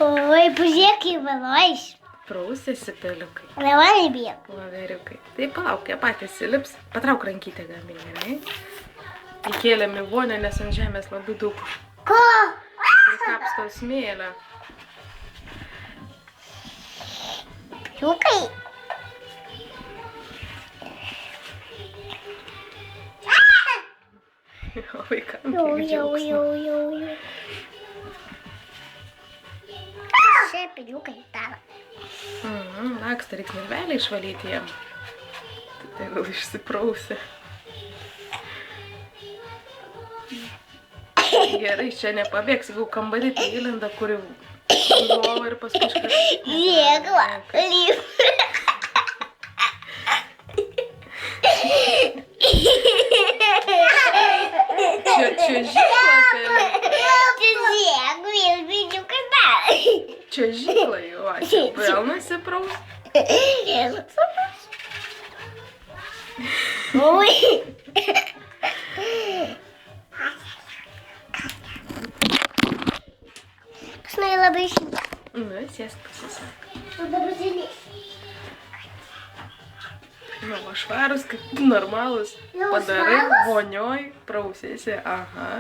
Oi, pažiūrėk, kaip valojas. Prausėsi peliukai. Lavai bėg. Laveriukai. Tai palauk, jie patys įlips. Patrauk rankytę gamin, gerai? Įkėlėm į vonę, nes ant žemės labai daug Ko? prikapsto smėlio. Peliukai. O vaikam Jau, kiek jau, džiaugsmo. jau. Čia peliukai tavo. Laksta, reiks nervelį išvalyti jam. Tai gal išsiprausė. Gerai, čia nepabėgs, jeigu kambarį tai įlenda, kur jau lovą ir paskui iškart. Jėgla. Lyv. Čia žykla pelė. Čia jėgla ir peliukai tavo. Čia žykla jau, čia vėl nusipraus. Oi. Pasnai labai šimta. Nu, sėsk pasisako. O dabar sėdės. Nu, o švarus, kaip normalus. Jau Padarai, švarūs? vonioj, prausėsi, aha.